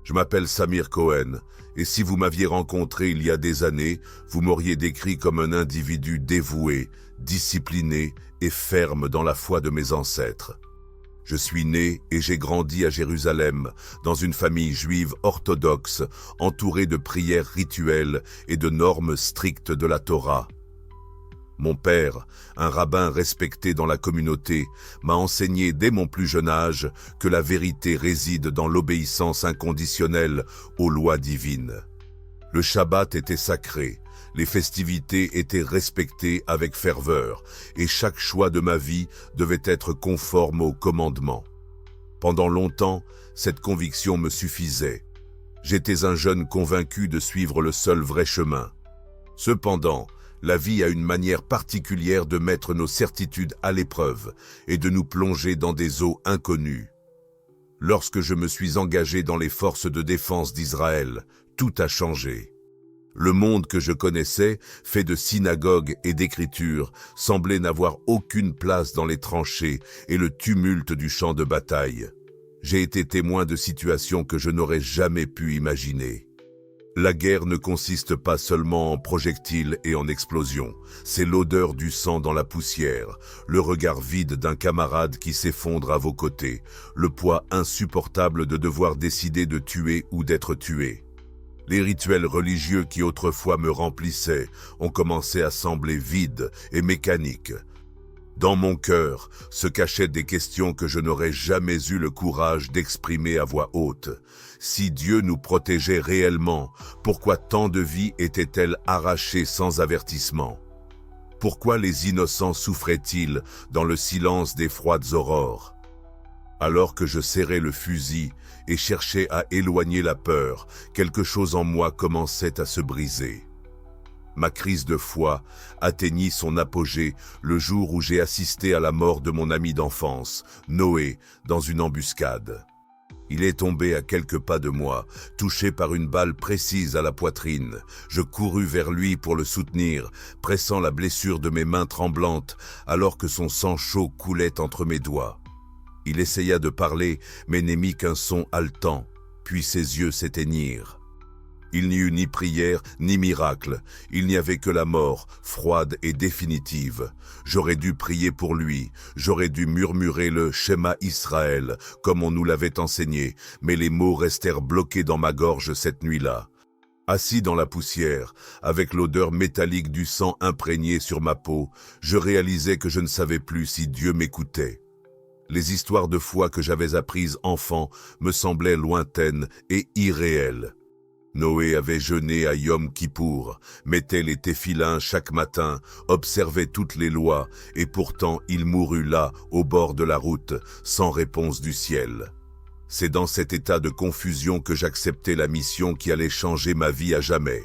Je m'appelle Samir Cohen, et si vous m'aviez rencontré il y a des années, vous m'auriez décrit comme un individu dévoué, discipliné et ferme dans la foi de mes ancêtres. Je suis né et j'ai grandi à Jérusalem, dans une famille juive orthodoxe, entourée de prières rituelles et de normes strictes de la Torah. Mon père, un rabbin respecté dans la communauté, m'a enseigné dès mon plus jeune âge que la vérité réside dans l'obéissance inconditionnelle aux lois divines. Le Shabbat était sacré, les festivités étaient respectées avec ferveur, et chaque choix de ma vie devait être conforme aux commandements. Pendant longtemps, cette conviction me suffisait. J'étais un jeune convaincu de suivre le seul vrai chemin. Cependant, la vie a une manière particulière de mettre nos certitudes à l'épreuve et de nous plonger dans des eaux inconnues. Lorsque je me suis engagé dans les forces de défense d'Israël, tout a changé. Le monde que je connaissais, fait de synagogues et d'écritures, semblait n'avoir aucune place dans les tranchées et le tumulte du champ de bataille. J'ai été témoin de situations que je n'aurais jamais pu imaginer. La guerre ne consiste pas seulement en projectiles et en explosions, c'est l'odeur du sang dans la poussière, le regard vide d'un camarade qui s'effondre à vos côtés, le poids insupportable de devoir décider de tuer ou d'être tué. Les rituels religieux qui autrefois me remplissaient ont commencé à sembler vides et mécaniques. Dans mon cœur se cachaient des questions que je n'aurais jamais eu le courage d'exprimer à voix haute. Si Dieu nous protégeait réellement, pourquoi tant de vies étaient-elles arrachées sans avertissement? Pourquoi les innocents souffraient-ils dans le silence des froides aurores? Alors que je serrais le fusil et cherchais à éloigner la peur, quelque chose en moi commençait à se briser. Ma crise de foi atteignit son apogée le jour où j'ai assisté à la mort de mon ami d'enfance, Noé, dans une embuscade. Il est tombé à quelques pas de moi, touché par une balle précise à la poitrine. Je courus vers lui pour le soutenir, pressant la blessure de mes mains tremblantes, alors que son sang chaud coulait entre mes doigts. Il essaya de parler, mais n'émit qu'un son haletant, puis ses yeux s'éteignirent. Il n'y eut ni prière, ni miracle. Il n'y avait que la mort, froide et définitive. J'aurais dû prier pour lui. J'aurais dû murmurer le Shema Israël, comme on nous l'avait enseigné, mais les mots restèrent bloqués dans ma gorge cette nuit-là. Assis dans la poussière, avec l'odeur métallique du sang imprégné sur ma peau, je réalisais que je ne savais plus si Dieu m'écoutait. Les histoires de foi que j'avais apprises enfant me semblaient lointaines et irréelles. Noé avait jeûné à Yom Kippour, mettait les téfilins chaque matin, observait toutes les lois, et pourtant il mourut là, au bord de la route, sans réponse du ciel. C'est dans cet état de confusion que j'acceptais la mission qui allait changer ma vie à jamais.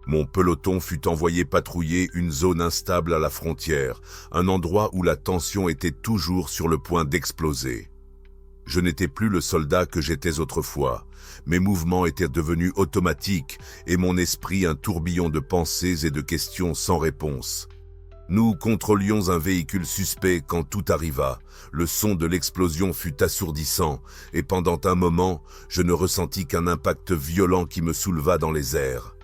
Mon peloton fut envoyé patrouiller une zone instable à la frontière, un endroit où la tension était toujours sur le point d'exploser. Je n'étais plus le soldat que j'étais autrefois. Mes mouvements étaient devenus automatiques et mon esprit un tourbillon de pensées et de questions sans réponse. Nous contrôlions un véhicule suspect quand tout arriva. Le son de l'explosion fut assourdissant et pendant un moment, je ne ressentis qu'un impact violent qui me souleva dans les airs.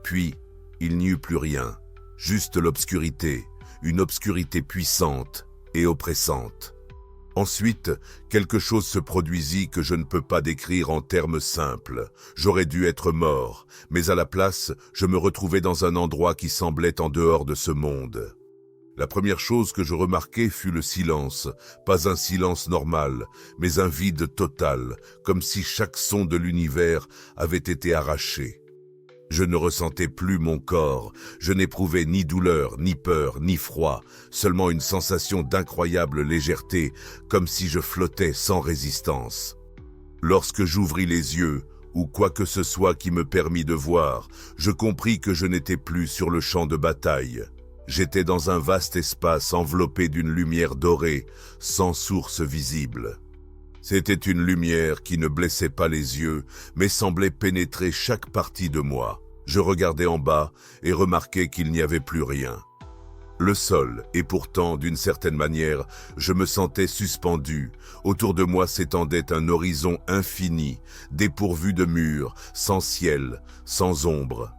Puis, il n'y eut plus rien, juste l'obscurité, une obscurité puissante et oppressante. Ensuite, quelque chose se produisit que je ne peux pas décrire en termes simples. J'aurais dû être mort, mais à la place, je me retrouvais dans un endroit qui semblait en dehors de ce monde. La première chose que je remarquai fut le silence, pas un silence normal, mais un vide total, comme si chaque son de l'univers avait été arraché. Je ne ressentais plus mon corps, je n'éprouvais ni douleur, ni peur, ni froid, seulement une sensation d'incroyable légèreté, comme si je flottais sans résistance. Lorsque j'ouvris les yeux, ou quoi que ce soit qui me permit de voir, je compris que je n'étais plus sur le champ de bataille. J'étais dans un vaste espace enveloppé d'une lumière dorée, sans source visible. C'était une lumière qui ne blessait pas les yeux, mais semblait pénétrer chaque partie de moi. Je regardais en bas et remarquai qu'il n'y avait plus rien. le sol, et pourtant, d'une certaine manière, je me sentais suspendu. Autour de moi s'étendait un horizon infini, dépourvu de murs, sans ciel, sans ombre.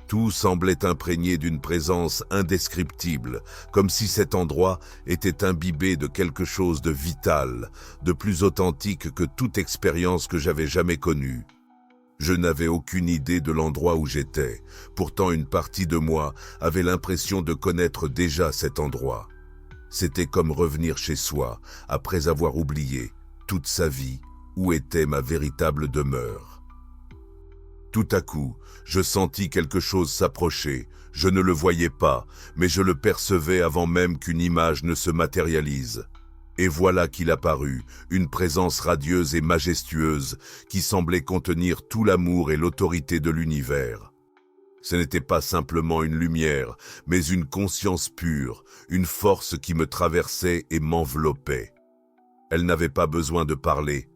Tout semblait imprégné d'une présence indescriptible, comme si cet endroit était imbibé de quelque chose de vital, de plus authentique que toute expérience que j'avais jamais connue. Je n'avais aucune idée de l'endroit où j'étais. Pourtant, une partie de moi avait l'impression de connaître déjà cet endroit. C'était comme revenir chez soi, après avoir oublié, toute sa vie, où était ma véritable demeure. Tout à coup, je sentis quelque chose s'approcher. Je ne le voyais pas, mais je le percevais avant même qu'une image ne se matérialise. Et voilà qu'il apparut, une présence radieuse et majestueuse qui semblait contenir tout l'amour et l'autorité de l'univers. Ce n'était pas simplement une lumière, mais une conscience pure, une force qui me traversait et m'enveloppait. Elle n'avait pas besoin de parler.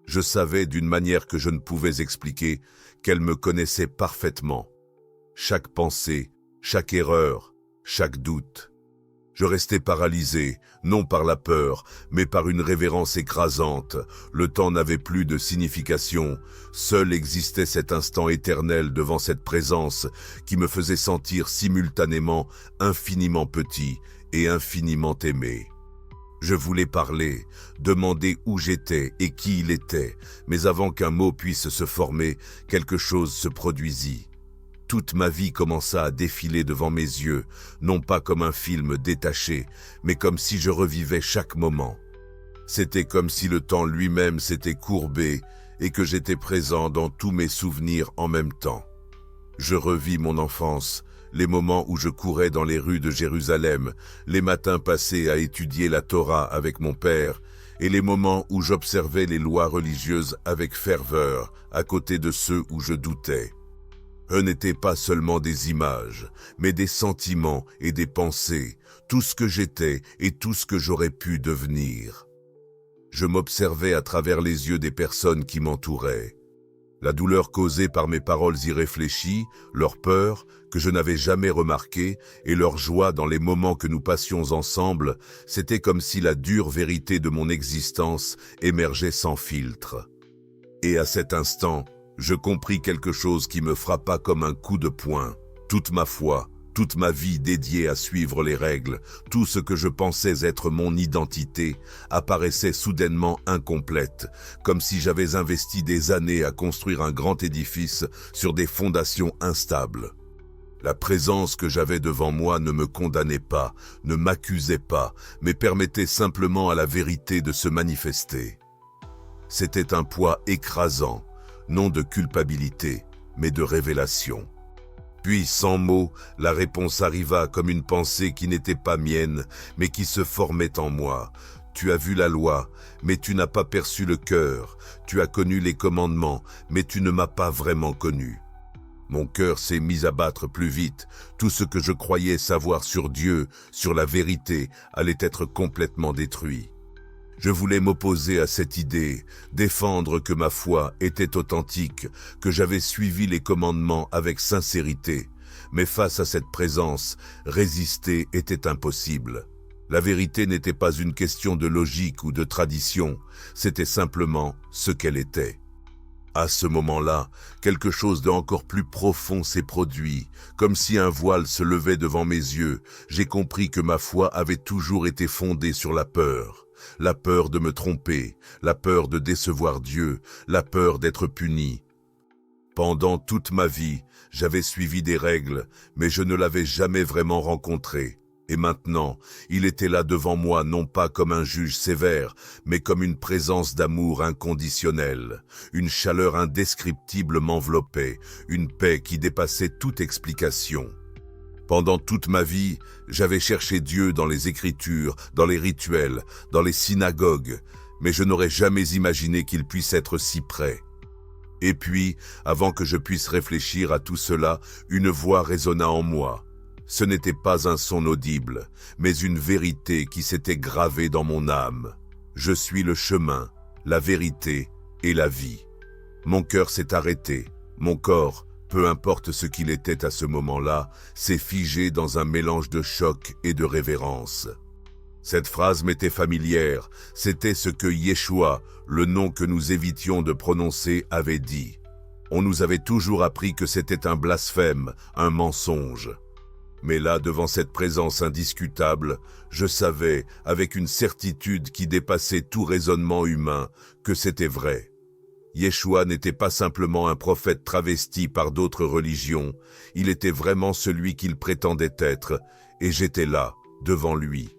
Je savais d'une manière que je ne pouvais expliquer qu'elle me connaissait parfaitement. Chaque pensée, chaque erreur, chaque doute. Je restais paralysé, non par la peur, mais par une révérence écrasante. Le temps n'avait plus de signification. Seul existait cet instant éternel devant cette présence qui me faisait sentir simultanément infiniment petit et infiniment aimé. Je voulais parler, demander où j'étais et qui il était, mais avant qu'un mot puisse se former, quelque chose se produisit. Toute ma vie commença à défiler devant mes yeux, non pas comme un film détaché, mais comme si je revivais chaque moment. C'était comme si le temps lui-même s'était courbé et que j'étais présent dans tous mes souvenirs en même temps. Je revis mon enfance, les moments où je courais dans les rues de Jérusalem, les matins passés à étudier la Torah avec mon père, et les moments où j'observais les lois religieuses avec ferveur, à côté de ceux où je doutais. Ce n'étaient pas seulement des images, mais des sentiments et des pensées, tout ce que j'étais et tout ce que j'aurais pu devenir. Je m'observais à travers les yeux des personnes qui m'entouraient. La douleur causée par mes paroles irréfléchies, leur peur, que je n'avais jamais remarquée, et leur joie dans les moments que nous passions ensemble, c'était comme si la dure vérité de mon existence émergeait sans filtre. Et à cet instant, je compris quelque chose qui me frappa comme un coup de poing. Toute ma foi, toute ma vie dédiée à suivre les règles, tout ce que je pensais être mon identité, apparaissait soudainement incomplète, comme si j'avais investi des années à construire un grand édifice sur des fondations instables. La présence que j'avais devant moi ne me condamnait pas, ne m'accusait pas, mais permettait simplement à la vérité de se manifester. C'était un poids écrasant, non de culpabilité, mais de révélation. Puis, sans mots, la réponse arriva comme une pensée qui n'était pas mienne, mais qui se formait en moi. Tu as vu la loi, mais tu n'as pas perçu le cœur. Tu as connu les commandements, mais tu ne m'as pas vraiment connu. Mon cœur s'est mis à battre plus vite. Tout ce que je croyais savoir sur Dieu, sur la vérité, allait être complètement détruit. Je voulais m'opposer à cette idée, défendre que ma foi était authentique, que j'avais suivi les commandements avec sincérité. Mais face à cette présence, résister était impossible. La vérité n'était pas une question de logique ou de tradition, c'était simplement ce qu'elle était. À ce moment-là, quelque chose d'encore plus profond s'est produit, comme si un voile se levait devant mes yeux. J'ai compris que ma foi avait toujours été fondée sur la peur. La peur de me tromper, la peur de décevoir Dieu, la peur d'être puni. Pendant toute ma vie, j'avais suivi des règles, mais je ne l'avais jamais vraiment rencontré. Et maintenant, il était là devant moi non pas comme un juge sévère, mais comme une présence d'amour inconditionnel. Une chaleur indescriptible m'enveloppait, une paix qui dépassait toute explication. Pendant toute ma vie, j'avais cherché Dieu dans les Écritures, dans les rituels, dans les synagogues, mais je n'aurais jamais imaginé qu'il puisse être si près. Et puis, avant que je puisse réfléchir à tout cela, une voix résonna en moi. Ce n'était pas un son audible, mais une vérité qui s'était gravée dans mon âme. Je suis le chemin, la vérité et la vie. Mon cœur s'est arrêté, mon corps, Peu importe ce qu'il était à ce moment-là, s'est figé dans un mélange de choc et de révérence. Cette phrase m'était familière, c'était ce que Yeshua, le nom que nous évitions de prononcer, avait dit. On nous avait toujours appris que c'était un blasphème, un mensonge. Mais là, devant cette présence indiscutable, je savais, avec une certitude qui dépassait tout raisonnement humain, que c'était vrai. Yeshua n'était pas simplement un prophète travesti par d'autres religions, il était vraiment celui qu'il prétendait être, et j'étais là, devant lui.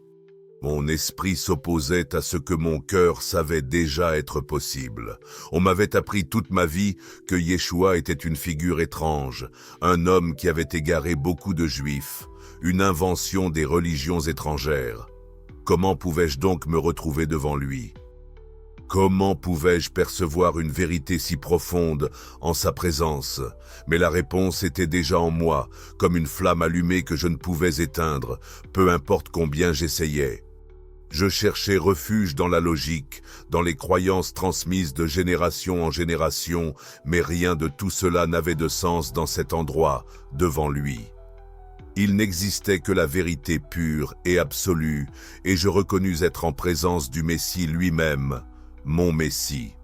Mon esprit s'opposait à ce que mon cœur savait déjà être possible. On m'avait appris toute ma vie que Yeshua était une figure étrange, un homme qui avait égaré beaucoup de juifs, une invention des religions étrangères. Comment pouvais-je donc me retrouver devant lui ? Comment pouvais-je percevoir une vérité si profonde en sa présence? Mais la réponse était déjà en moi, comme une flamme allumée que je ne pouvais éteindre, peu importe combien j'essayais. Je cherchais refuge dans la logique, dans les croyances transmises de génération en génération, mais rien de tout cela n'avait de sens dans cet endroit, devant lui. Il n'existait que la vérité pure et absolue, et je reconnus être en présence du Messie lui-même, mon Messie.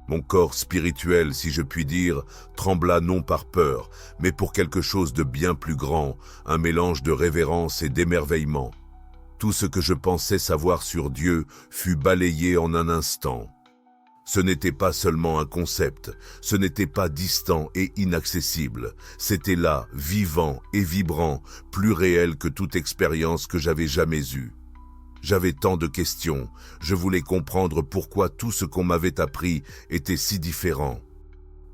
Mon corps spirituel, si je puis dire, trembla non par peur, mais pour quelque chose de bien plus grand, un mélange de révérence et d'émerveillement. Tout ce que je pensais savoir sur Dieu fut balayé en un instant. Ce n'était pas seulement un concept, ce n'était pas distant et inaccessible, c'était là, vivant et vibrant, plus réel que toute expérience que j'avais jamais eue. J'avais tant de questions, je voulais comprendre pourquoi tout ce qu'on m'avait appris était si différent.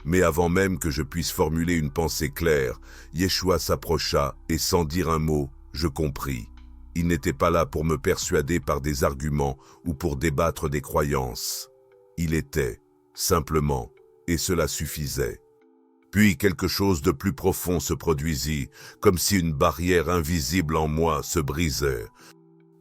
Mais avant même que je puisse formuler une pensée claire, Yeshua s'approcha et sans dire un mot, je compris. Il n'était pas là pour me persuader par des arguments ou pour débattre des croyances. Il était, simplement, et cela suffisait. Puis quelque chose de plus profond se produisit, comme si une barrière invisible en moi se brisait.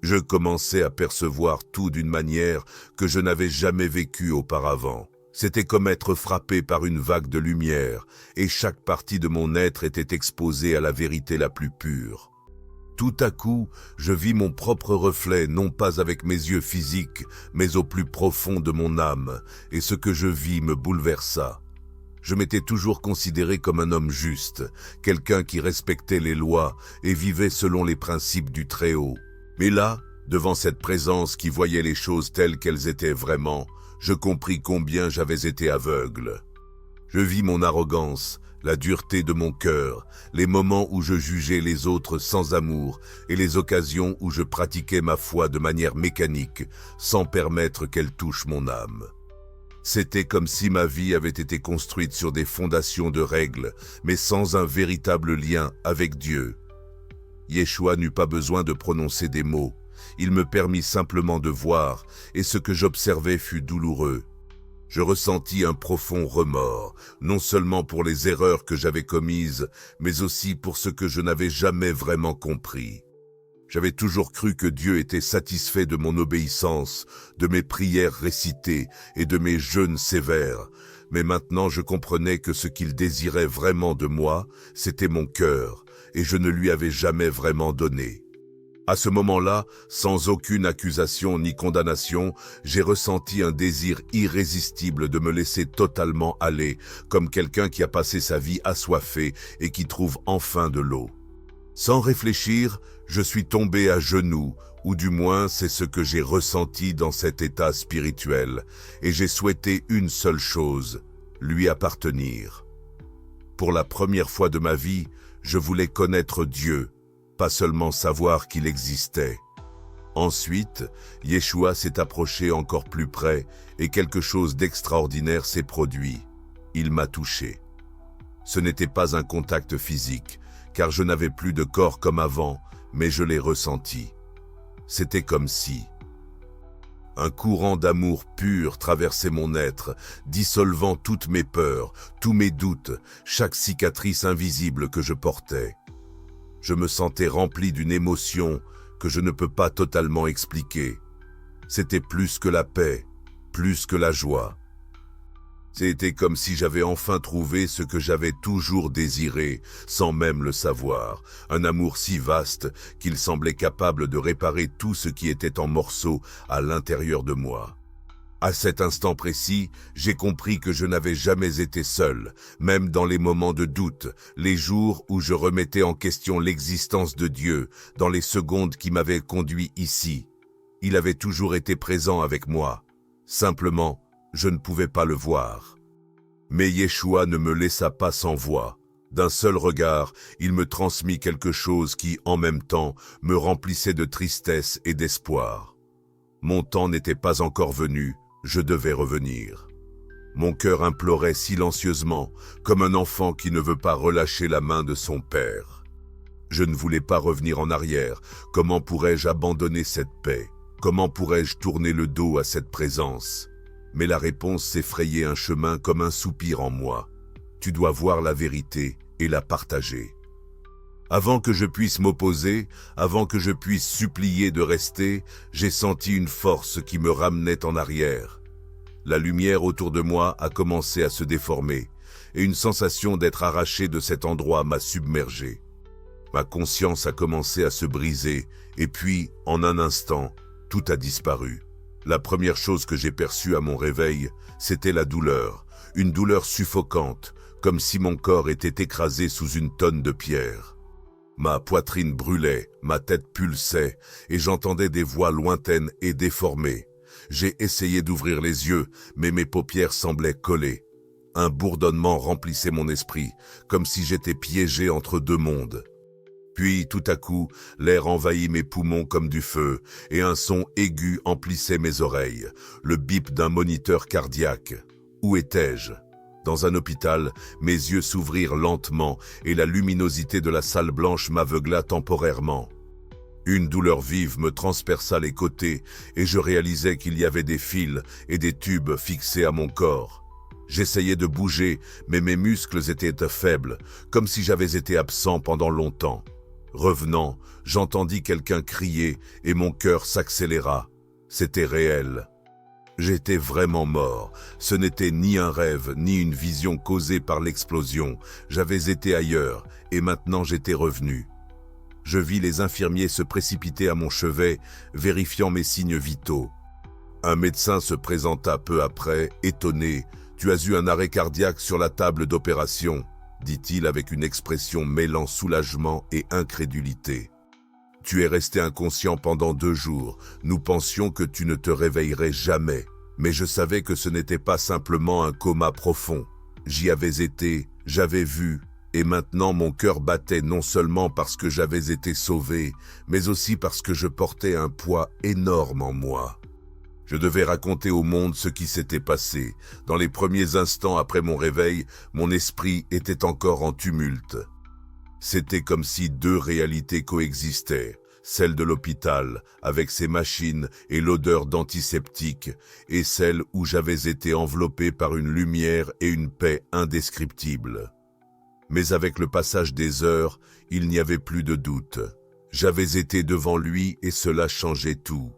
Je commençais à percevoir tout d'une manière que je n'avais jamais vécue auparavant. C'était comme être frappé par une vague de lumière, et chaque partie de mon être était exposée à la vérité la plus pure. Tout à coup, je vis mon propre reflet, non pas avec mes yeux physiques, mais au plus profond de mon âme, et ce que je vis me bouleversa. Je m'étais toujours considéré comme un homme juste, quelqu'un qui respectait les lois et vivait selon les principes du Très-Haut. Mais là, devant cette présence qui voyait les choses telles qu'elles étaient vraiment, je compris combien j'avais été aveugle. Je vis mon arrogance, la dureté de mon cœur, les moments où je jugeais les autres sans amour et les occasions où je pratiquais ma foi de manière mécanique, sans permettre qu'elle touche mon âme. C'était comme si ma vie avait été construite sur des fondations de règles, mais sans un véritable lien avec Dieu. Yeshua n'eut pas besoin de prononcer des mots. Il me permit simplement de voir, et ce que j'observais fut douloureux. Je ressentis un profond remords, non seulement pour les erreurs que j'avais commises, mais aussi pour ce que je n'avais jamais vraiment compris. J'avais toujours cru que Dieu était satisfait de mon obéissance, de mes prières récitées et de mes jeûnes sévères, mais maintenant je comprenais que ce qu'il désirait vraiment de moi, c'était mon cœur, et je ne lui avais jamais vraiment donné. À ce moment-là, sans aucune accusation ni condamnation, j'ai ressenti un désir irrésistible de me laisser totalement aller, comme quelqu'un qui a passé sa vie assoiffé et qui trouve enfin de l'eau. Sans réfléchir, je suis tombé à genoux, ou du moins c'est ce que j'ai ressenti dans cet état spirituel, et j'ai souhaité une seule chose, lui appartenir. Pour la première fois de ma vie, je voulais connaître Dieu, pas seulement savoir qu'il existait. Ensuite, Yeshua s'est approché encore plus près et quelque chose d'extraordinaire s'est produit. Il m'a touché. Ce n'était pas un contact physique, car je n'avais plus de corps comme avant, mais je l'ai ressenti. C'était comme si un courant d'amour pur traversait mon être, dissolvant toutes mes peurs, tous mes doutes, chaque cicatrice invisible que je portais. Je me sentais rempli d'une émotion que je ne peux pas totalement expliquer. C'était plus que la paix, plus que la joie. C'était comme si j'avais enfin trouvé ce que j'avais toujours désiré, sans même le savoir. Un amour si vaste qu'il semblait capable de réparer tout ce qui était en morceaux à l'intérieur de moi. À cet instant précis, j'ai compris que je n'avais jamais été seul, même dans les moments de doute, les jours où je remettais en question l'existence de Dieu, dans les secondes qui m'avaient conduit ici. Il avait toujours été présent avec moi. Simplement, je ne pouvais pas le voir. Mais Yeshua ne me laissa pas sans voix. D'un seul regard, il me transmit quelque chose qui, en même temps, me remplissait de tristesse et d'espoir. Mon temps n'était pas encore venu, je devais revenir. Mon cœur implorait silencieusement, comme un enfant qui ne veut pas relâcher la main de son père. Je ne voulais pas revenir en arrière. Comment pourrais-je abandonner cette paix? Comment pourrais-je tourner le dos à cette présence? Mais la réponse s'effrayait un chemin comme un soupir en moi. Tu dois voir la vérité et la partager. Avant que je puisse m'opposer, avant que je puisse supplier de rester, j'ai senti une force qui me ramenait en arrière. La lumière autour de moi a commencé à se déformer, et une sensation d'être arraché de cet endroit m'a submergé. Ma conscience a commencé à se briser, et puis, en un instant, tout a disparu. La première chose que j'ai perçue à mon réveil, c'était la douleur, une douleur suffocante, comme si mon corps était écrasé sous une tonne de pierres. Ma poitrine brûlait, ma tête pulsait, et j'entendais des voix lointaines et déformées. J'ai essayé d'ouvrir les yeux, mais mes paupières semblaient collées. Un bourdonnement remplissait mon esprit, comme si j'étais piégé entre deux mondes. Puis, tout à coup, l'air envahit mes poumons comme du feu, et un son aigu emplissait mes oreilles, le bip d'un moniteur cardiaque. Où étais-je? Dans un hôpital, mes yeux s'ouvrirent lentement, et la luminosité de la salle blanche m'aveugla temporairement. Une douleur vive me transperça les côtés, et je réalisais qu'il y avait des fils et des tubes fixés à mon corps. J'essayais de bouger, mais mes muscles étaient faibles, comme si j'avais été absent pendant longtemps. Revenant, j'entendis quelqu'un crier et mon cœur s'accéléra. C'était réel. J'étais vraiment mort. Ce n'était ni un rêve, ni une vision causée par l'explosion. J'avais été ailleurs, et maintenant j'étais revenu. Je vis les infirmiers se précipiter à mon chevet, vérifiant mes signes vitaux. Un médecin se présenta peu après, étonné. « Tu as eu un arrêt cardiaque sur la table d'opération », dit-il avec une expression mêlant soulagement et incrédulité. « Tu es resté inconscient pendant 2 jours. Nous pensions que tu ne te réveillerais jamais. Mais je savais que ce n'était pas simplement un coma profond. J'y avais été, j'avais vu, et maintenant mon cœur battait non seulement parce que j'avais été sauvé, mais aussi parce que je portais un poids énorme en moi. » Je devais raconter au monde ce qui s'était passé. Dans les premiers instants après mon réveil, mon esprit était encore en tumulte. C'était comme si 2 réalités coexistaient, celle de l'hôpital, avec ses machines et l'odeur d'antiseptique, et celle où j'avais été enveloppé par une lumière et une paix indescriptibles. Mais avec le passage des heures, il n'y avait plus de doute. J'avais été devant lui et cela changeait tout.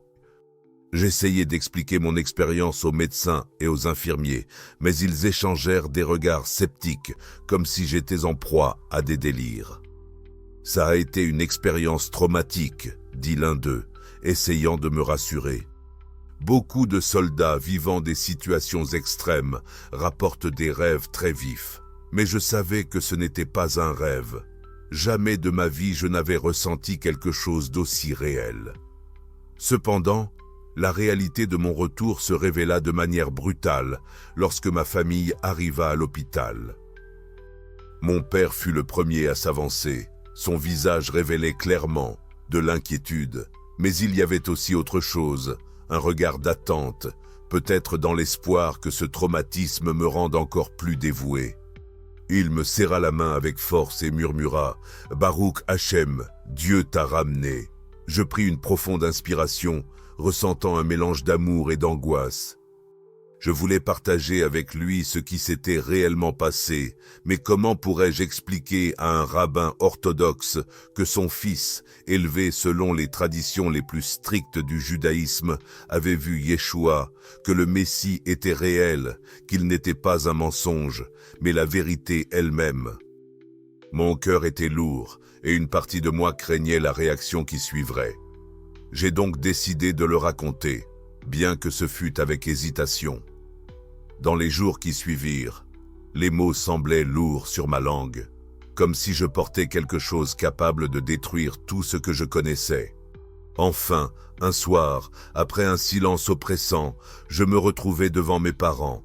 J'essayais d'expliquer mon expérience aux médecins et aux infirmiers, mais ils échangèrent des regards sceptiques, comme si j'étais en proie à des délires. « Ça a été une expérience traumatique », dit l'un d'eux, essayant de me rassurer. Beaucoup de soldats vivant des situations extrêmes rapportent des rêves très vifs, mais je savais que ce n'était pas un rêve. Jamais de ma vie je n'avais ressenti quelque chose d'aussi réel. Cependant, la réalité de mon retour se révéla de manière brutale lorsque ma famille arriva à l'hôpital. Mon père fut le premier à s'avancer. Son visage révélait clairement de l'inquiétude, mais il y avait aussi autre chose, un regard d'attente, peut-être dans l'espoir que ce traumatisme me rende encore plus dévoué. Il me serra la main avec force et murmura « Baruch Hashem, Dieu t'a ramené ». Je pris une profonde inspiration, ressentant un mélange d'amour et d'angoisse. Je voulais partager avec lui ce qui s'était réellement passé, mais comment pourrais-je expliquer à un rabbin orthodoxe que son fils, élevé selon les traditions les plus strictes du judaïsme, avait vu Yeshua, que le Messie était réel, qu'il n'était pas un mensonge, mais la vérité elle-même? Mon cœur était lourd, et une partie de moi craignait la réaction qui suivrait. J'ai donc décidé de le raconter, bien que ce fût avec hésitation. Dans les jours qui suivirent, les mots semblaient lourds sur ma langue, comme si je portais quelque chose capable de détruire tout ce que je connaissais. Enfin, un soir, après un silence oppressant, je me retrouvai devant mes parents.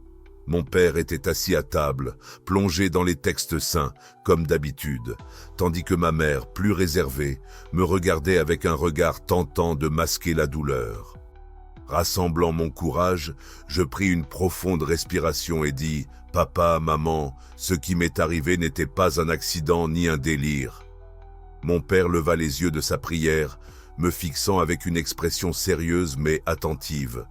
Mon père était assis à table, plongé dans les textes saints, comme d'habitude, tandis que ma mère, plus réservée, me regardait avec un regard tentant de masquer la douleur. Rassemblant mon courage, je pris une profonde respiration et dis « Papa, maman, ce qui m'est arrivé n'était pas un accident ni un délire. » Mon père leva les yeux de sa prière, me fixant avec une expression sérieuse mais attentive.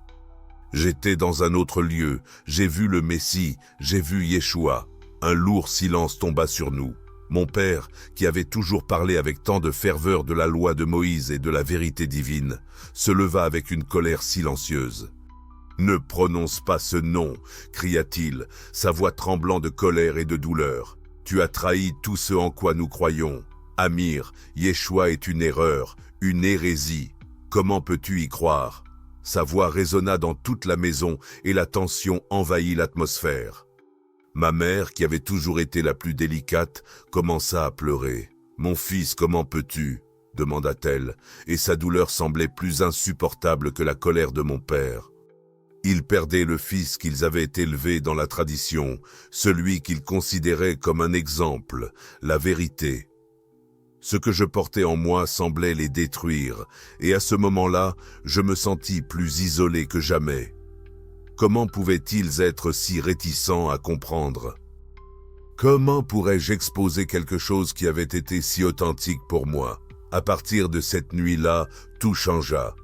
J'étais dans un autre lieu, j'ai vu le Messie, j'ai vu Yeshua. Un lourd silence tomba sur nous. Mon père, qui avait toujours parlé avec tant de ferveur de la loi de Moïse et de la vérité divine, se leva avec une colère silencieuse. « Ne prononce pas ce nom !» cria-t-il, sa voix tremblant de colère et de douleur. « Tu as trahi tout ce en quoi nous croyons. Amir, Yeshua est une erreur, une hérésie. Comment peux-tu y croire ?» Sa voix résonna dans toute la maison et la tension envahit l'atmosphère. Ma mère, qui avait toujours été la plus délicate, commença à pleurer. « Mon fils, comment peux-tu » demanda-t-elle, et sa douleur semblait plus insupportable que la colère de mon père. Ils perdaient le fils qu'ils avaient élevé dans la tradition, celui qu'ils considéraient comme un exemple, la vérité. Ce que je portais en moi semblait les détruire, et à ce moment-là, je me sentis plus isolé que jamais. Comment pouvaient-ils être si réticents à comprendre? Comment pourrais-je exposer quelque chose qui avait été si authentique pour moi? À partir de cette nuit-là, tout changea.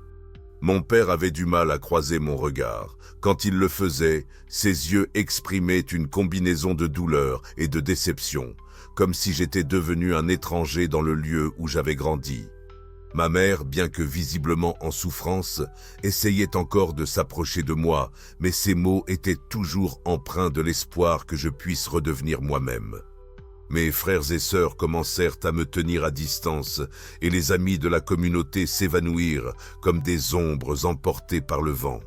Mon père avait du mal à croiser mon regard. Quand il le faisait, ses yeux exprimaient une combinaison de douleur et de déception, comme si j'étais devenu un étranger dans le lieu où j'avais grandi. Ma mère, bien que visiblement en souffrance, essayait encore de s'approcher de moi, mais ses mots étaient toujours empreints de l'espoir que je puisse redevenir moi-même. Mes frères et sœurs commencèrent à me tenir à distance, et les amis de la communauté s'évanouirent comme des ombres emportées par le vent.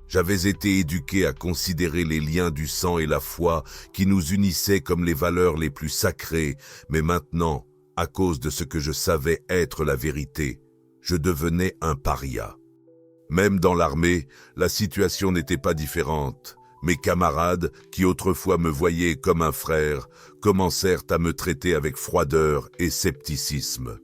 J'avais été éduqué à considérer les liens du sang et la foi qui nous unissaient comme les valeurs les plus sacrées, mais maintenant, à cause de ce que je savais être la vérité, je devenais un paria. Même dans l'armée, la situation n'était pas différente. Mes camarades, qui autrefois me voyaient comme un frère, commencèrent à me traiter avec froideur et scepticisme.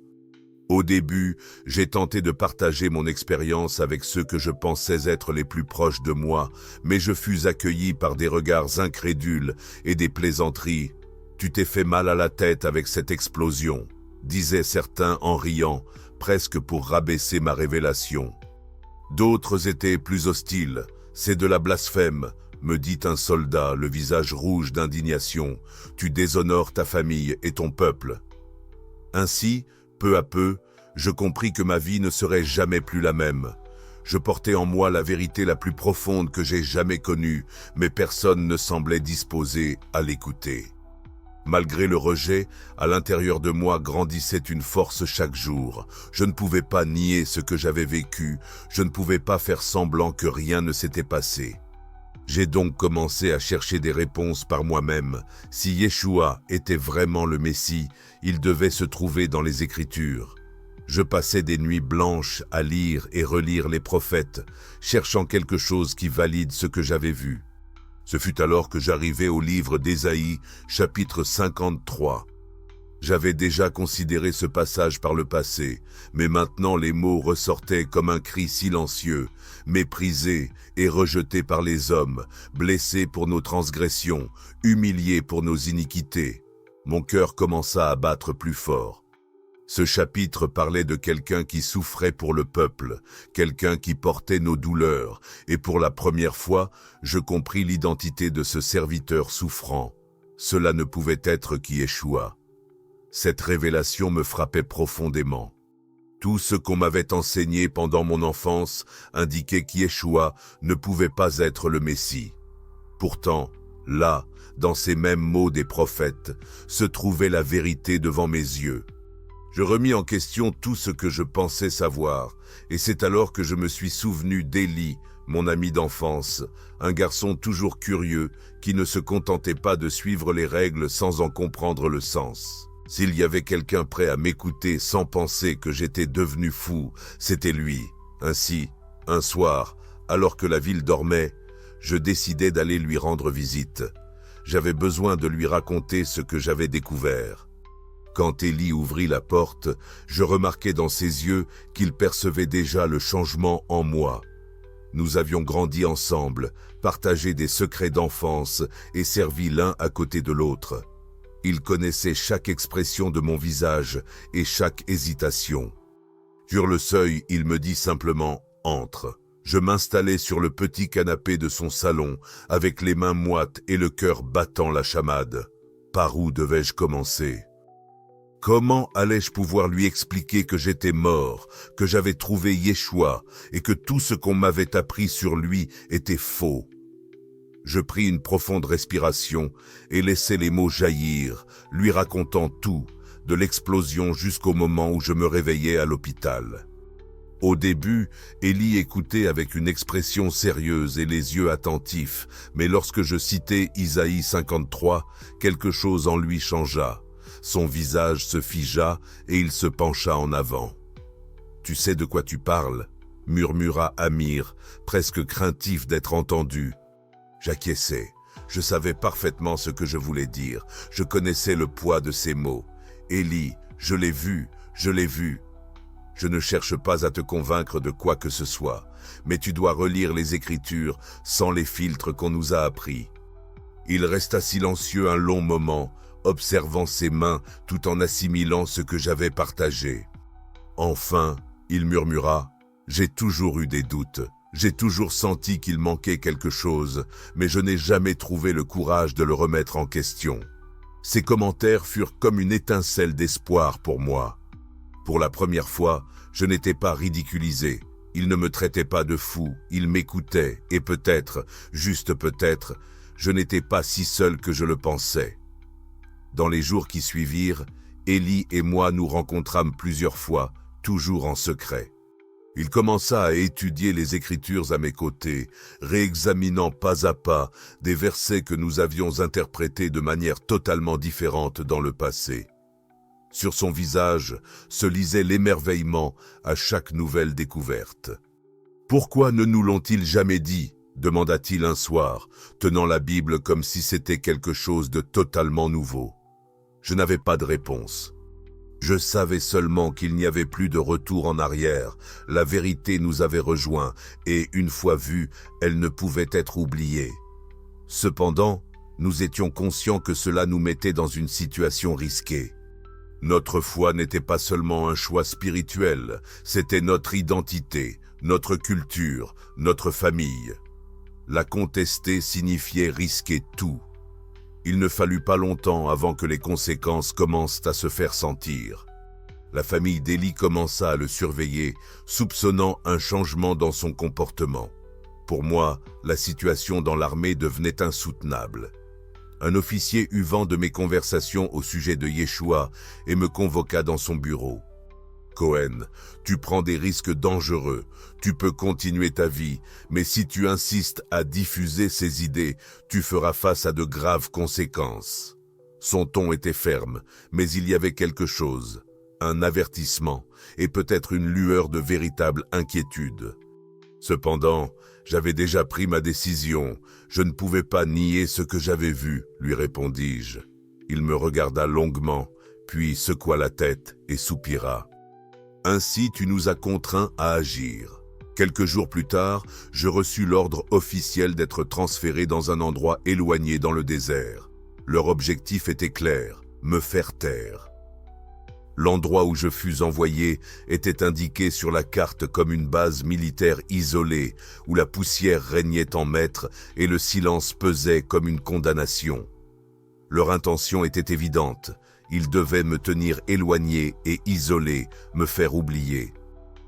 Au début, j'ai tenté de partager mon expérience avec ceux que je pensais être les plus proches de moi, mais je fus accueilli par des regards incrédules et des plaisanteries. « Tu t'es fait mal à la tête avec cette explosion », disaient certains en riant, presque pour rabaisser ma révélation. D'autres étaient plus hostiles. « C'est de la blasphème », me dit un soldat, le visage rouge d'indignation. « Tu déshonores ta famille et ton peuple. » Ainsi, peu à peu, je compris que ma vie ne serait jamais plus la même. Je portais en moi la vérité la plus profonde que j'ai jamais connue, mais personne ne semblait disposé à l'écouter. Malgré le rejet, à l'intérieur de moi grandissait une force chaque jour. Je ne pouvais pas nier ce que j'avais vécu, je ne pouvais pas faire semblant que rien ne s'était passé. J'ai donc commencé à chercher des réponses par moi-même. Si Yeshua était vraiment le Messie, il devait se trouver dans les Écritures. Je passais des nuits blanches à lire et relire les prophètes, cherchant quelque chose qui valide ce que j'avais vu. Ce fut alors que j'arrivai au livre d'Ésaïe, chapitre 53. J'avais déjà considéré ce passage par le passé, mais maintenant les mots ressortaient comme un cri silencieux, méprisé et rejeté par les hommes, blessé pour nos transgressions, humilié pour nos iniquités. Mon cœur commença à battre plus fort. Ce chapitre parlait de quelqu'un qui souffrait pour le peuple, quelqu'un qui portait nos douleurs, et pour la première fois, je compris l'identité de ce serviteur souffrant. Cela ne pouvait être qu'Yeshua. Cette révélation me frappait profondément. Tout ce qu'on m'avait enseigné pendant mon enfance indiquait qu'Yeshua ne pouvait pas être le Messie. Pourtant, là, dans ces mêmes mots des prophètes, se trouvait la vérité devant mes yeux. Je remis en question tout ce que je pensais savoir, et c'est alors que je me suis souvenu d'Élie, mon ami d'enfance, un garçon toujours curieux, qui ne se contentait pas de suivre les règles sans en comprendre le sens. S'il y avait quelqu'un prêt à m'écouter sans penser que j'étais devenu fou, c'était lui. Ainsi, un soir, alors que la ville dormait, je décidai d'aller lui rendre visite. J'avais besoin de lui raconter ce que j'avais découvert. Quand Élie ouvrit la porte, je remarquai dans ses yeux qu'il percevait déjà le changement en moi. Nous avions grandi ensemble, partagé des secrets d'enfance et servi l'un à côté de l'autre. Il connaissait chaque expression de mon visage et chaque hésitation. Sur le seuil, il me dit simplement « Entre ». Je m'installai sur le petit canapé de son salon, avec les mains moites et le cœur battant la chamade. Par où devais-je commencer ? Comment allais-je pouvoir lui expliquer que j'étais mort, que j'avais trouvé Yeshua et que tout ce qu'on m'avait appris sur lui était faux ? Je pris une profonde respiration et laissai les mots jaillir, lui racontant tout, de l'explosion jusqu'au moment où je me réveillais à l'hôpital. Au début, Élie écoutait avec une expression sérieuse et les yeux attentifs, mais lorsque je citai Isaïe 53, quelque chose en lui changea. Son visage se figea et il se pencha en avant. « Tu sais de quoi tu parles ?» murmura Amir, presque craintif d'être entendu. J'acquiesçai. Je savais parfaitement ce que je voulais dire. Je connaissais le poids de ces mots. « Élie, je l'ai vu, je l'ai vu. » Je ne cherche pas à te convaincre de quoi que ce soit, mais tu dois relire les Écritures sans les filtres qu'on nous a appris. Il resta silencieux un long moment, observant ses mains tout en assimilant ce que j'avais partagé. Enfin, il murmura « J'ai toujours eu des doutes, j'ai toujours senti qu'il manquait quelque chose, mais je n'ai jamais trouvé le courage de le remettre en question. » Ses commentaires furent comme une étincelle d'espoir pour moi. Pour la première fois, je n'étais pas ridiculisé. Il ne me traitait pas de fou, il m'écoutait, et peut-être, juste peut-être, je n'étais pas si seul que je le pensais. Dans les jours qui suivirent, Élie et moi nous rencontrâmes plusieurs fois, toujours en secret. Il commença à étudier les Écritures à mes côtés, réexaminant pas à pas des versets que nous avions interprétés de manière totalement différente dans le passé. Sur son visage se lisait l'émerveillement à chaque nouvelle découverte. « Pourquoi ne nous l'ont-ils jamais dit ?» demanda-t-il un soir, tenant la Bible comme si c'était quelque chose de totalement nouveau. Je n'avais pas de réponse. Je savais seulement qu'il n'y avait plus de retour en arrière. La vérité nous avait rejoints et, une fois vue, elle ne pouvait être oubliée. Cependant, nous étions conscients que cela nous mettait dans une situation risquée. Notre foi n'était pas seulement un choix spirituel, c'était notre identité, notre culture, notre famille. La contester signifiait risquer tout. Il ne fallut pas longtemps avant que les conséquences commencent à se faire sentir. La famille d'Élie commença à le surveiller, soupçonnant un changement dans son comportement. Pour moi, la situation dans l'armée devenait insoutenable. Un officier eut vent de mes conversations au sujet de Yeshua et me convoqua dans son bureau. « Cohen, tu prends des risques dangereux, tu peux continuer ta vie, mais si tu insistes à diffuser ces idées, tu feras face à de graves conséquences. » Son ton était ferme, mais il y avait quelque chose, un avertissement et peut-être une lueur de véritable inquiétude. Cependant, j'avais déjà pris ma décision. Je ne pouvais pas nier ce que j'avais vu, lui répondis-je. Il me regarda longuement, puis secoua la tête et soupira. Ainsi, tu nous as contraints à agir. Quelques jours plus tard, je reçus l'ordre officiel d'être transféré dans un endroit éloigné dans le désert. Leur objectif était clair, me faire taire. L'endroit où je fus envoyé était indiqué sur la carte comme une base militaire isolée, où la poussière régnait en maître et le silence pesait comme une condamnation. Leur intention était évidente. Ils devaient me tenir éloigné et isolé, me faire oublier.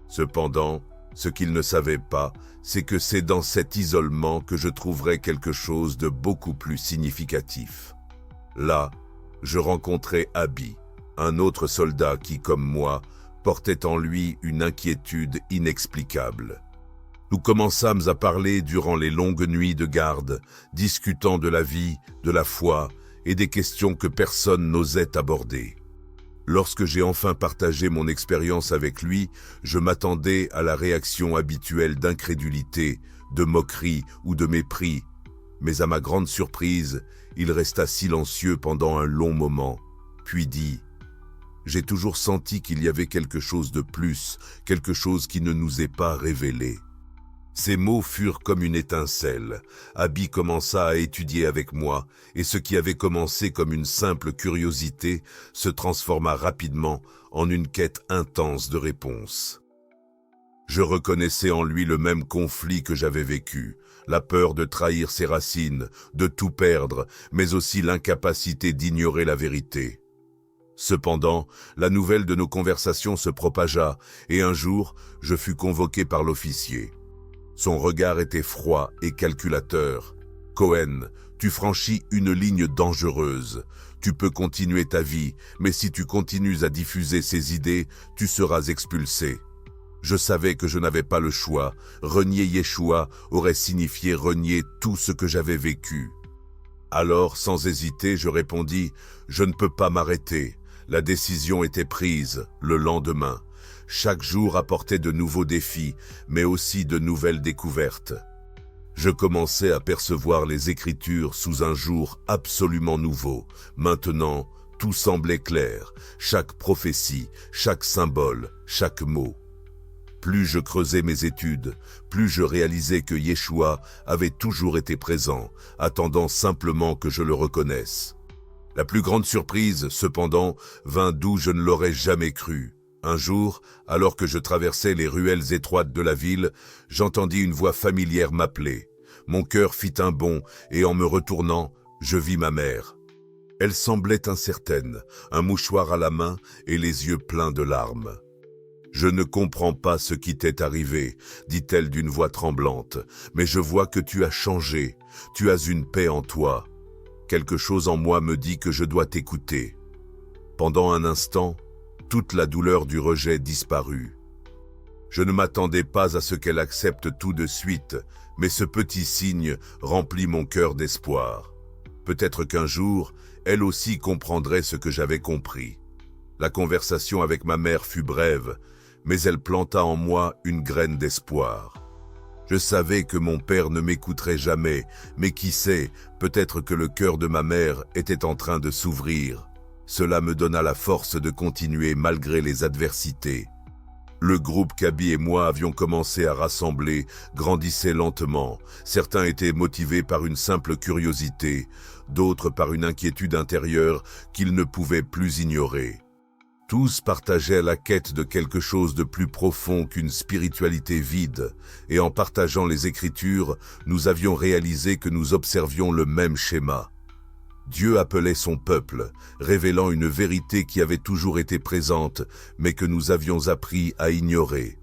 Cependant, ce qu'ils ne savaient pas, c'est que c'est dans cet isolement que je trouverais quelque chose de beaucoup plus significatif. Là, je rencontrai Abi, un autre soldat qui, comme moi, portait en lui une inquiétude inexplicable. Nous commençâmes à parler durant les longues nuits de garde, discutant de la vie, de la foi et des questions que personne n'osait aborder. Lorsque j'ai enfin partagé mon expérience avec lui, je m'attendais à la réaction habituelle d'incrédulité, de moquerie ou de mépris. Mais à ma grande surprise, il resta silencieux pendant un long moment, puis dit « J'ai toujours senti qu'il y avait quelque chose de plus, quelque chose qui ne nous est pas révélé. » Ces mots furent comme une étincelle. Abi commença à étudier avec moi, et ce qui avait commencé comme une simple curiosité se transforma rapidement en une quête intense de réponses. Je reconnaissais en lui le même conflit que j'avais vécu, la peur de trahir ses racines, de tout perdre, mais aussi l'incapacité d'ignorer la vérité. Cependant, la nouvelle de nos conversations se propagea, et un jour, je fus convoqué par l'officier. Son regard était froid et calculateur. « Cohen, tu franchis une ligne dangereuse. Tu peux continuer ta vie, mais si tu continues à diffuser ces idées, tu seras expulsé. » Je savais que je n'avais pas le choix. Renier Yeshua aurait signifié renier tout ce que j'avais vécu. Alors, sans hésiter, je répondis « Je ne peux pas m'arrêter. » La décision était prise le lendemain. Chaque jour apportait de nouveaux défis, mais aussi de nouvelles découvertes. Je commençais à percevoir les Écritures sous un jour absolument nouveau. Maintenant, tout semblait clair, chaque prophétie, chaque symbole, chaque mot. Plus je creusais mes études, plus je réalisais que Yeshua avait toujours été présent, attendant simplement que je le reconnaisse. La plus grande surprise, cependant, vint d'où je ne l'aurais jamais cru. Un jour, alors que je traversais les ruelles étroites de la ville, j'entendis une voix familière m'appeler. Mon cœur fit un bond et en me retournant, je vis ma mère. Elle semblait incertaine, un mouchoir à la main et les yeux pleins de larmes. « Je ne comprends pas ce qui t'est arrivé, dit-elle d'une voix tremblante, mais je vois que tu as changé, tu as une paix en toi. Quelque chose en moi me dit que je dois t'écouter. » Pendant un instant, toute la douleur du rejet disparut. Je ne m'attendais pas à ce qu'elle accepte tout de suite, mais ce petit signe remplit mon cœur d'espoir. Peut-être qu'un jour, elle aussi comprendrait ce que j'avais compris. La conversation avec ma mère fut brève, mais elle planta en moi une graine d'espoir. Je savais que mon père ne m'écouterait jamais, mais qui sait, peut-être que le cœur de ma mère était en train de s'ouvrir. Cela me donna la force de continuer malgré les adversités. Le groupe qu'Abi et moi avions commencé à rassembler grandissait lentement. Certains étaient motivés par une simple curiosité, d'autres par une inquiétude intérieure qu'ils ne pouvaient plus ignorer. Tous partageaient la quête de quelque chose de plus profond qu'une spiritualité vide, et en partageant les Écritures, nous avions réalisé que nous observions le même schéma. Dieu appelait son peuple, révélant une vérité qui avait toujours été présente, mais que nous avions appris à ignorer.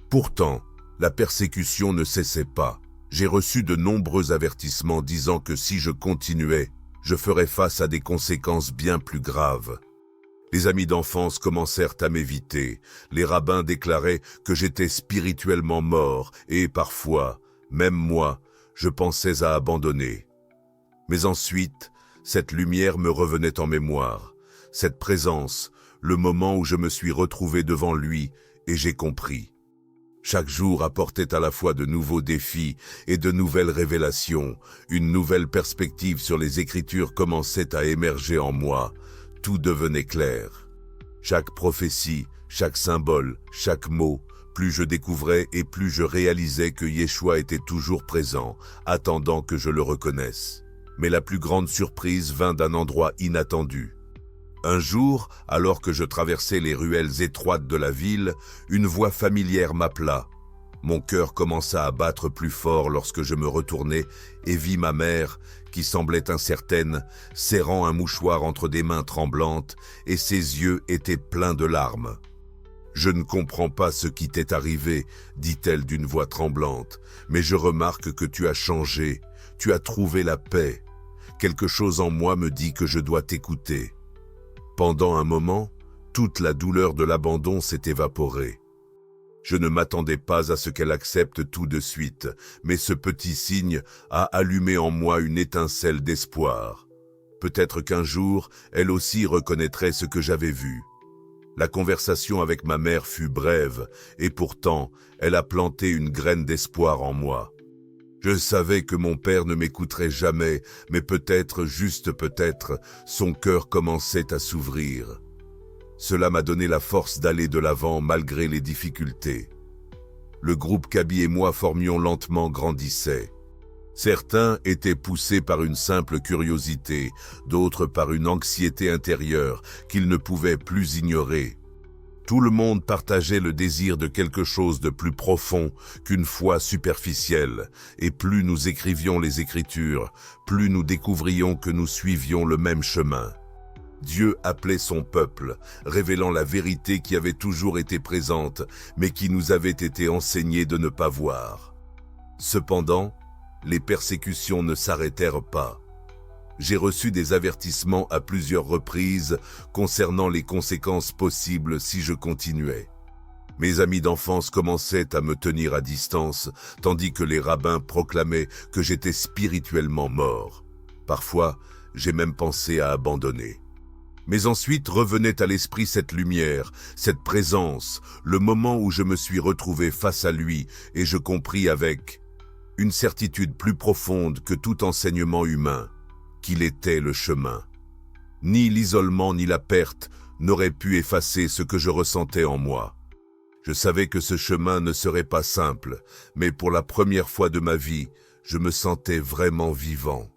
Pourtant, la persécution ne cessait pas. J'ai reçu de nombreux avertissements disant que si je continuais, je ferais face à des conséquences bien plus graves. Les amis d'enfance commencèrent à m'éviter. Les rabbins déclaraient que j'étais spirituellement mort et parfois, même moi, je pensais à abandonner. Mais ensuite, cette lumière me revenait en mémoire, cette présence, le moment où je me suis retrouvé devant lui et j'ai compris. Chaque jour apportait à la fois de nouveaux défis et de nouvelles révélations. Une nouvelle perspective sur les Écritures commençait à émerger en moi. Tout devenait clair. Chaque prophétie, chaque symbole, chaque mot, plus je découvrais et plus je réalisais que Yeshua était toujours présent, attendant que je le reconnaisse. Mais la plus grande surprise vint d'un endroit inattendu. Un jour, alors que je traversais les ruelles étroites de la ville, une voix familière m'appela. Mon cœur commença à battre plus fort lorsque je me retournai et vis ma mère, qui semblait incertaine, serrant un mouchoir entre des mains tremblantes, et ses yeux étaient pleins de larmes. « Je ne comprends pas ce qui t'est arrivé, dit-elle d'une voix tremblante, mais je remarque que tu as changé, tu as trouvé la paix. Quelque chose en moi me dit que je dois t'écouter. » Pendant un moment, toute la douleur de l'abandon s'est évaporée. Je ne m'attendais pas à ce qu'elle accepte tout de suite, mais ce petit signe a allumé en moi une étincelle d'espoir. Peut-être qu'un jour, elle aussi reconnaîtrait ce que j'avais vu. La conversation avec ma mère fut brève, et pourtant, elle a planté une graine d'espoir en moi. Je savais que mon père ne m'écouterait jamais, mais peut-être, juste peut-être, son cœur commençait à s'ouvrir. Cela m'a donné la force d'aller de l'avant malgré les difficultés. Le groupe Kaby et moi formions lentement grandissait. Certains étaient poussés par une simple curiosité, d'autres par une anxiété intérieure qu'ils ne pouvaient plus ignorer. Tout le monde partageait le désir de quelque chose de plus profond qu'une foi superficielle, et plus nous écrivions les Écritures, plus nous découvrions que nous suivions le même chemin. Dieu appelait son peuple, révélant la vérité qui avait toujours été présente, mais qui nous avait été enseignée de ne pas voir. Cependant, les persécutions ne s'arrêtèrent pas. J'ai reçu des avertissements à plusieurs reprises concernant les conséquences possibles si je continuais. Mes amis d'enfance commençaient à me tenir à distance, tandis que les rabbins proclamaient que j'étais spirituellement mort. Parfois, j'ai même pensé à abandonner. Mais ensuite revenait à l'esprit cette lumière, cette présence, le moment où je me suis retrouvé face à lui et je compris avec une certitude plus profonde que tout enseignement humain, qu'il était le chemin. Ni l'isolement ni la perte n'auraient pu effacer ce que je ressentais en moi. Je savais que ce chemin ne serait pas simple, mais pour la première fois de ma vie, je me sentais vraiment vivant.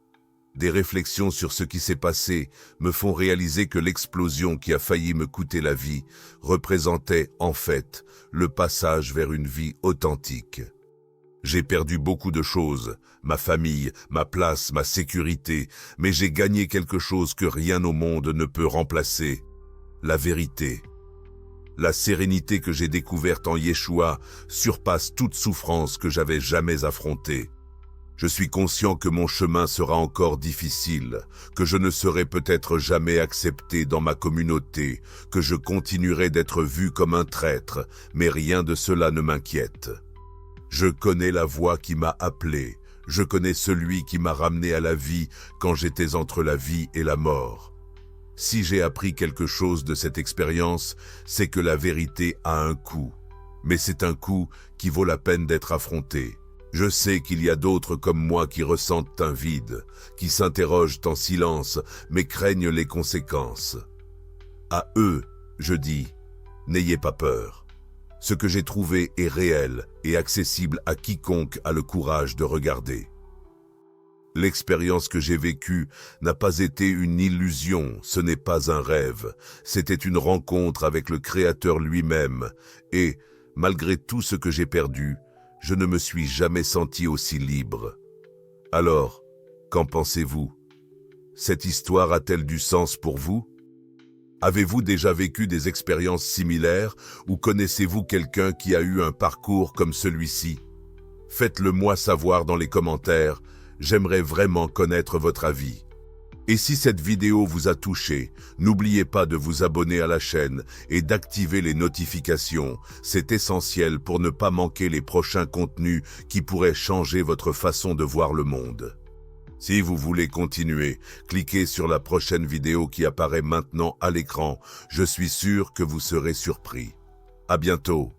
Des réflexions sur ce qui s'est passé me font réaliser que l'explosion qui a failli me coûter la vie représentait, en fait, le passage vers une vie authentique. J'ai perdu beaucoup de choses, ma famille, ma place, ma sécurité, mais j'ai gagné quelque chose que rien au monde ne peut remplacer, la vérité. La sérénité que j'ai découverte en Yeshua surpasse toute souffrance que j'avais jamais affrontée. Je suis conscient que mon chemin sera encore difficile, que je ne serai peut-être jamais accepté dans ma communauté, que je continuerai d'être vu comme un traître, mais rien de cela ne m'inquiète. Je connais la voix qui m'a appelé, je connais celui qui m'a ramené à la vie quand j'étais entre la vie et la mort. Si j'ai appris quelque chose de cette expérience, c'est que la vérité a un coût, mais c'est un coût qui vaut la peine d'être affronté. Je sais qu'il y a d'autres comme moi qui ressentent un vide, qui s'interrogent en silence, mais craignent les conséquences. À eux, je dis, n'ayez pas peur. Ce que j'ai trouvé est réel et accessible à quiconque a le courage de regarder. L'expérience que j'ai vécue n'a pas été une illusion, ce n'est pas un rêve, c'était une rencontre avec le Créateur lui-même, et, malgré tout ce que j'ai perdu, je ne me suis jamais senti aussi libre. Alors, qu'en pensez-vous? Cette histoire a-t-elle du sens pour vous? Avez-vous déjà vécu des expériences similaires ou connaissez-vous quelqu'un qui a eu un parcours comme celui-ci? Faites-le moi savoir dans les commentaires, j'aimerais vraiment connaître votre avis. Et si cette vidéo vous a touché, n'oubliez pas de vous abonner à la chaîne et d'activer les notifications. C'est essentiel pour ne pas manquer les prochains contenus qui pourraient changer votre façon de voir le monde. Si vous voulez continuer, cliquez sur la prochaine vidéo qui apparaît maintenant à l'écran. Je suis sûr que vous serez surpris. À bientôt.